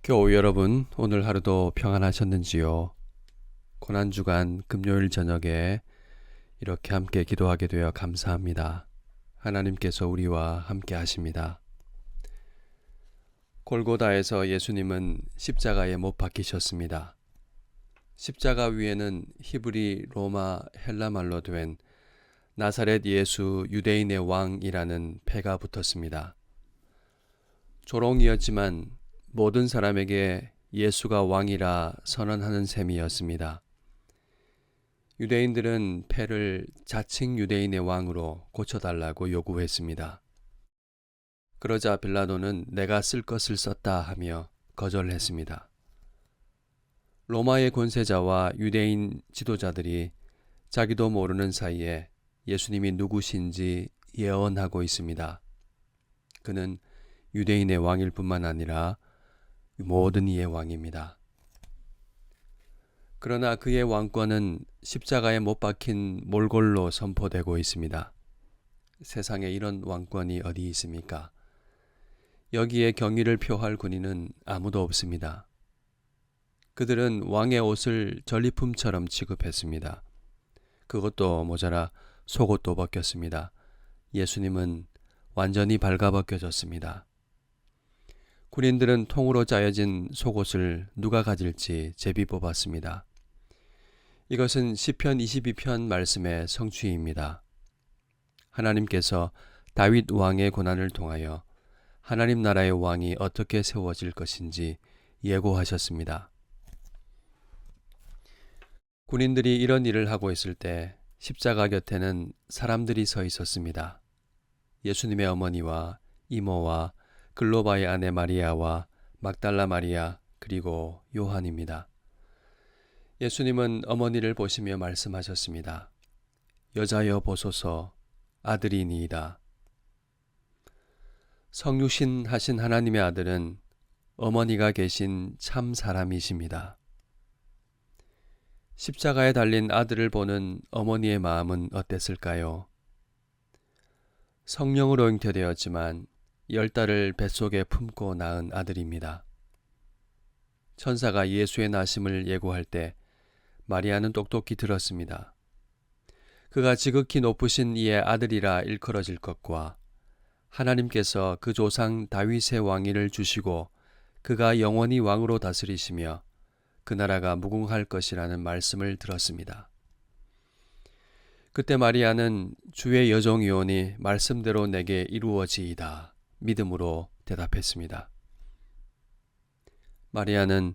교우 여러분, 오늘 하루도 평안하셨는지요? 고난주간 금요일 저녁에 이렇게 함께 기도하게 되어 감사합니다. 하나님께서 우리와 함께 하십니다. 골고다에서 예수님은 십자가에 못 박히셨습니다. 십자가 위에는 히브리, 로마, 헬라 말로 된 나사렛 예수 유대인의 왕이라는 패가 붙었습니다. 조롱이었지만 모든 사람에게 예수가 왕이라 선언하는 셈이었습니다. 유대인들은 패를 자칭 유대인의 왕으로 고쳐달라고 요구했습니다. 그러자 빌라도는 내가 쓸 것을 썼다 하며 거절했습니다. 로마의 권세자와 유대인 지도자들이 자기도 모르는 사이에 예수님이 누구신지 예언하고 있습니다. 그는 유대인의 왕일 뿐만 아니라 모든 이의 왕입니다. 그러나 그의 왕권은 십자가에 못 박힌 몰골로 선포되고 있습니다. 세상에 이런 왕권이 어디 있습니까? 여기에 경의를 표할 군인은 아무도 없습니다. 그들은 왕의 옷을 전리품처럼 취급했습니다. 그것도 모자라 속옷도 벗겼습니다. 예수님은 완전히 발가벗겨졌습니다. 군인들은 통으로 짜여진 속옷을 누가 가질지 제비 뽑았습니다. 이것은 시편 22편 말씀의 성취입니다. 하나님께서 다윗 왕의 고난을 통하여 하나님 나라의 왕이 어떻게 세워질 것인지 예고하셨습니다. 군인들이 이런 일을 하고 있을 때 십자가 곁에는 사람들이 서 있었습니다. 예수님의 어머니와 이모와 글로바의 아내 마리아와 막달라 마리아 그리고 요한입니다. 예수님은 어머니를 보시며 말씀하셨습니다. 여자여 보소서 아들이니이다. 성육신 하신 하나님의 아들은 어머니가 계신 참 사람이십니다. 십자가에 달린 아들을 보는 어머니의 마음은 어땠을까요? 성령으로 잉태되었지만 10달을 뱃속에 품고 낳은 아들입니다. 천사가 예수의 나심을 예고할 때 마리아는 똑똑히 들었습니다. 그가 지극히 높으신 이의 아들이라 일컬어질 것과 하나님께서 그 조상 다윗의 왕위를 주시고 그가 영원히 왕으로 다스리시며 그 나라가 무궁할 것이라는 말씀을 들었습니다. 그때 마리아는 주의 여종이오니 말씀대로 내게 이루어지이다 믿음으로 대답했습니다. 마리아는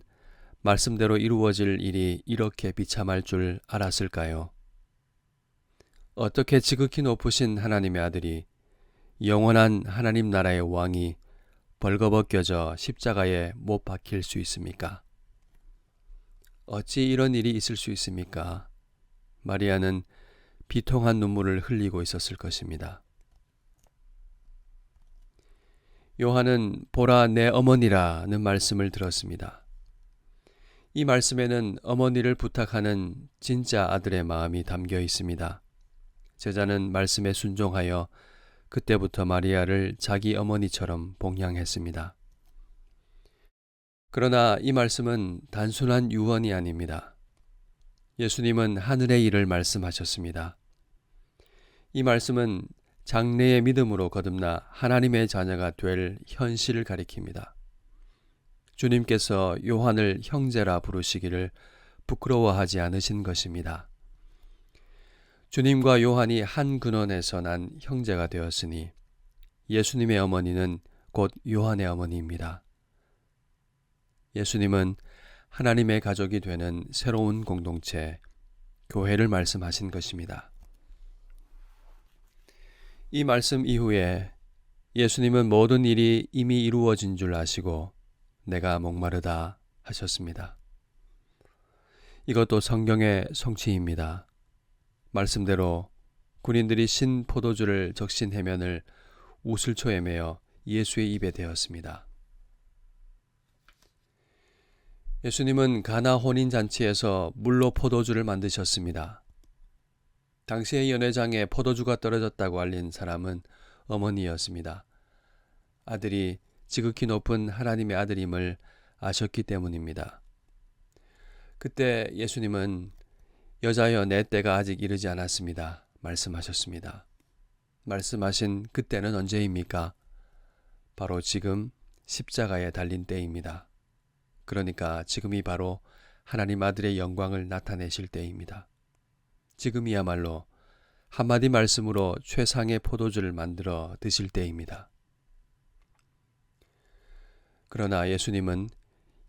말씀대로 이루어질 일이 이렇게 비참할 줄 알았을까요? 어떻게 지극히 높으신 하나님의 아들이 영원한 하나님 나라의 왕이 벌거벗겨져 십자가에 못 박힐 수 있습니까? 어찌 이런 일이 있을 수 있습니까? 마리아는 비통한 눈물을 흘리고 있었을 것입니다. 요한은 보라 내 어머니라는 말씀을 들었습니다. 이 말씀에는 어머니를 부탁하는 진짜 아들의 마음이 담겨 있습니다. 제자는 말씀에 순종하여 그때부터 마리아를 자기 어머니처럼 봉양했습니다. 그러나 이 말씀은 단순한 유언이 아닙니다. 예수님은 하늘의 일을 말씀하셨습니다. 이 말씀은 장래의 믿음으로 거듭나 하나님의 자녀가 될 현실을 가리킵니다. 주님께서 요한을 형제라 부르시기를 부끄러워하지 않으신 것입니다. 주님과 요한이 한 근원에서 난 형제가 되었으니 예수님의 어머니는 곧 요한의 어머니입니다. 예수님은 하나님의 가족이 되는 새로운 공동체, 교회를 말씀하신 것입니다. 이 말씀 이후에 예수님은 모든 일이 이미 이루어진 줄 아시고 내가 목마르다 하셨습니다. 이것도 성경의 성취입니다. 말씀대로 군인들이 신 포도주를 적신 해면을 우슬초에 매어 예수의 입에 대었습니다. 예수님은 가나 혼인잔치에서 물로 포도주를 만드셨습니다. 당시의 연회장에 포도주가 떨어졌다고 알린 사람은 어머니였습니다. 아들이 지극히 높은 하나님의 아들임을 아셨기 때문입니다. 그때 예수님은 여자여 내 때가 아직 이르지 않았습니다. 말씀하셨습니다. 말씀하신 그때는 언제입니까? 바로 지금 십자가에 달린 때입니다. 그러니까 지금이 바로 하나님 아들의 영광을 나타내실 때입니다. 지금이야말로 한마디 말씀으로 최상의 포도주를 만들어 드실 때입니다. 그러나 예수님은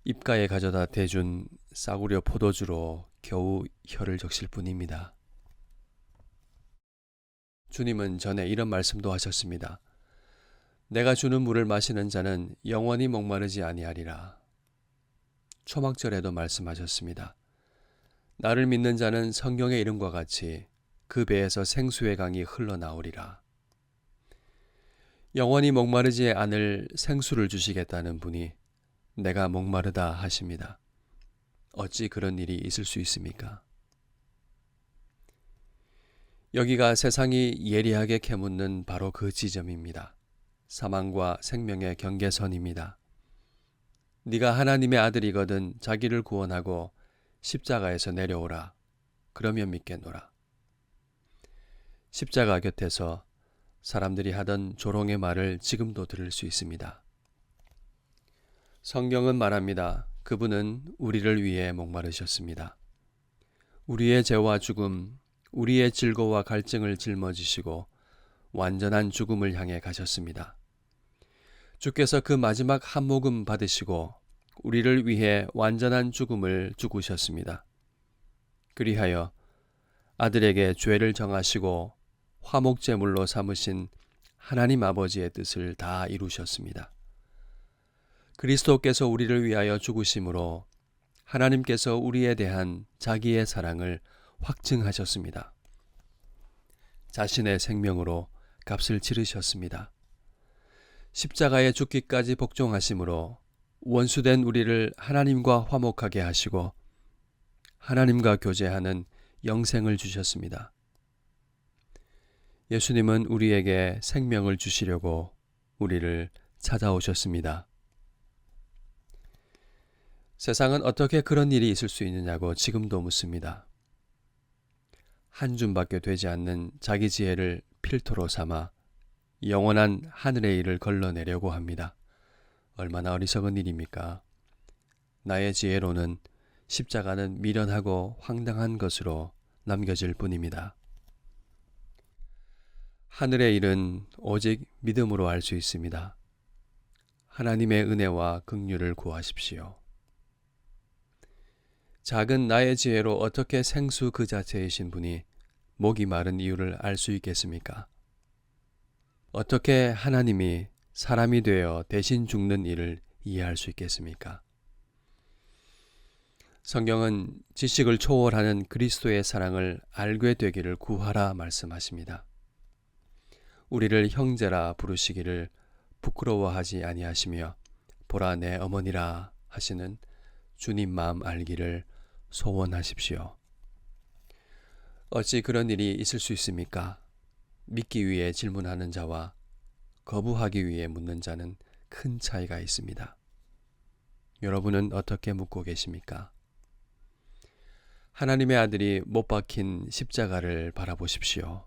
입가에 가져다 대준 싸구려 포도주로 겨우 혀를 적실 뿐입니다. 주님은 전에 이런 말씀도 하셨습니다. 내가 주는 물을 마시는 자는 영원히 목마르지 아니하리라. 초막절에도 말씀하셨습니다. 나를 믿는 자는 성경의 이름과 같이 그 배에서 생수의 강이 흘러나오리라. 영원히 목마르지 않을 생수를 주시겠다는 분이 내가 목마르다 하십니다. 어찌 그런 일이 있을 수 있습니까? 여기가 세상이 예리하게 캐묻는 바로 그 지점입니다. 사망과 생명의 경계선입니다. 네가 하나님의 아들이거든 자기를 구원하고 십자가에서 내려오라. 그러면 믿겠노라. 십자가 곁에서 사람들이 하던 조롱의 말을 지금도 들을 수 있습니다. 성경은 말합니다. 그분은 우리를 위해 목마르셨습니다. 우리의 죄와 죽음, 우리의 질고와 갈증을 짊어지시고 완전한 죽음을 향해 가셨습니다. 주께서 그 마지막 한 모금 받으시고 우리를 위해 완전한 죽음을 죽으셨습니다. 그리하여 아들에게 죄를 정하시고 화목제물로 삼으신 하나님 아버지의 뜻을 다 이루셨습니다. 그리스도께서 우리를 위하여 죽으심으로 하나님께서 우리에 대한 자기의 사랑을 확증하셨습니다. 자신의 생명으로 값을 치르셨습니다. 십자가에 죽기까지 복종하심으로 원수된 우리를 하나님과 화목하게 하시고 하나님과 교제하는 영생을 주셨습니다. 예수님은 우리에게 생명을 주시려고 우리를 찾아오셨습니다. 세상은 어떻게 그런 일이 있을 수 있느냐고 지금도 묻습니다. 한 줌밖에 되지 않는 자기 지혜를 필터로 삼아 영원한 하늘의 일을 걸러내려고 합니다. 얼마나 어리석은 일입니까? 나의 지혜로는 십자가는 미련하고 황당한 것으로 남겨질 뿐입니다. 하늘의 일은 오직 믿음으로 할 수 있습니다. 하나님의 은혜와 긍휼을 구하십시오. 작은 나의 지혜로 어떻게 생수 그 자체이신 분이 목이 마른 이유를 알 수 있겠습니까? 어떻게 하나님이 사람이 되어 대신 죽는 일을 이해할 수 있겠습니까? 성경은 지식을 초월하는 그리스도의 사랑을 알게 되기를 구하라 말씀하십니다. 우리를 형제라 부르시기를 부끄러워하지 아니하시며 보라 내 어머니라 하시는 주님 마음 알기를 소원하십시오. 어찌 그런 일이 있을 수 있습니까? 믿기 위해 질문하는 자와 거부하기 위해 묻는 자는 큰 차이가 있습니다. 여러분은 어떻게 묻고 계십니까? 하나님의 아들이 못 박힌 십자가를 바라보십시오.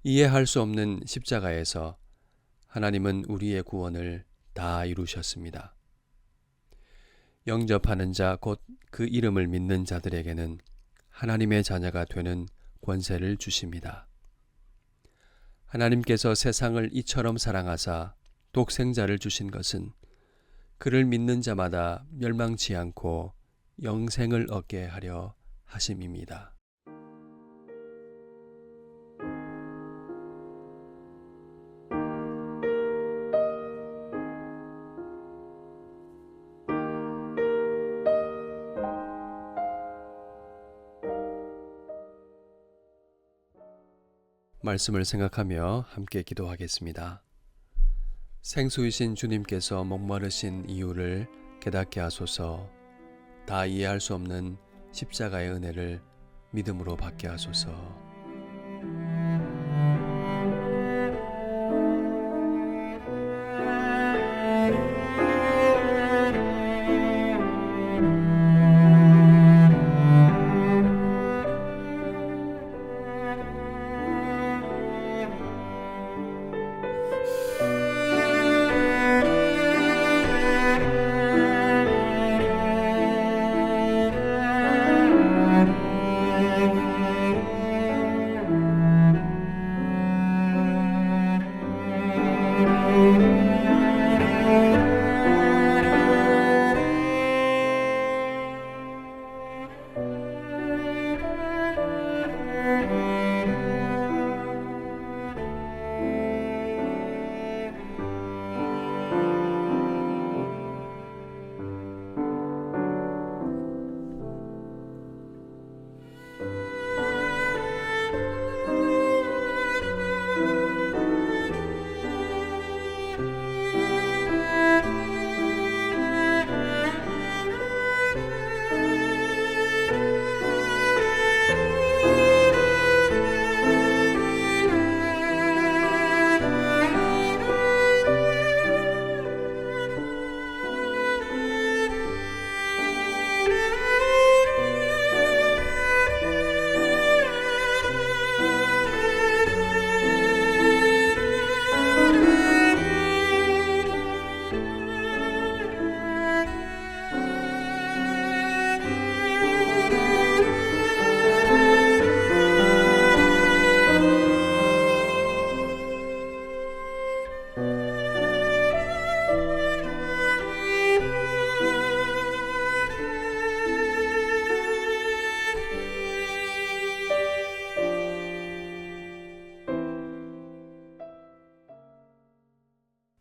이해할 수 없는 십자가에서 하나님은 우리의 구원을 다 이루셨습니다. 영접하는 자 곧 그 이름을 믿는 자들에게는 하나님의 자녀가 되는 권세를 주십니다. 하나님께서 세상을 이처럼 사랑하사 독생자를 주신 것은 그를 믿는 자마다 멸망치 않고 영생을 얻게 하려 하심입니다. 말씀을 생각하며 함께 기도하겠습니다. 생수이신 주님께서 목마르신 이유를 깨닫게 하소서. 다 이해할 수 없는 십자가의 은혜를 믿음으로 받게 하소서.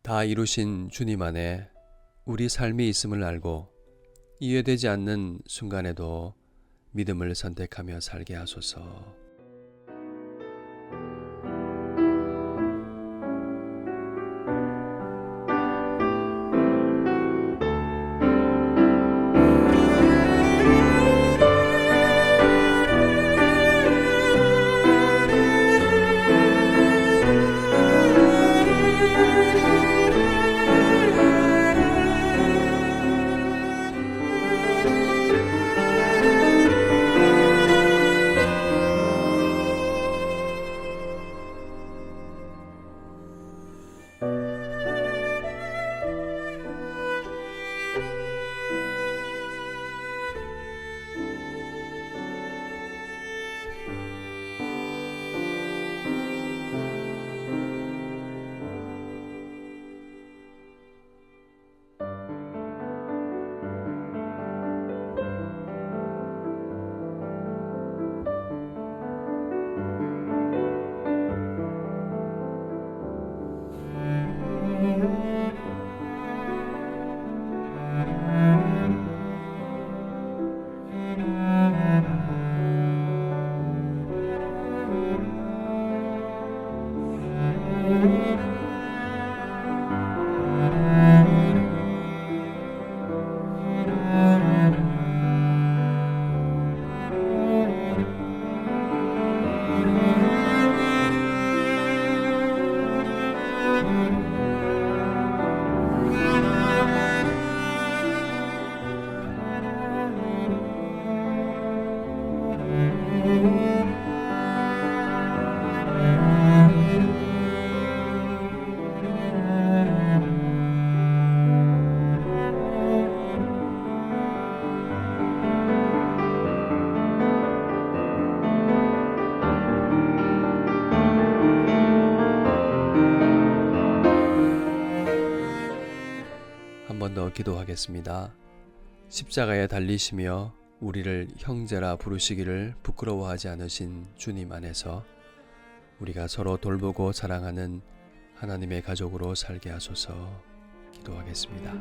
다 이루신 주님 안에 우리 삶이 있음을 알고 이해되지 않는 순간에도 믿음을 선택하며 살게 하소서. 한 번 더 기도하겠습니다. 십자가에 달리시며 우리를 형제라 부르시기를 부끄러워하지 않으신 주님 안에서 우리가 서로 돌보고 사랑하는 하나님의 가족으로 살게 하소서. 기도하겠습니다.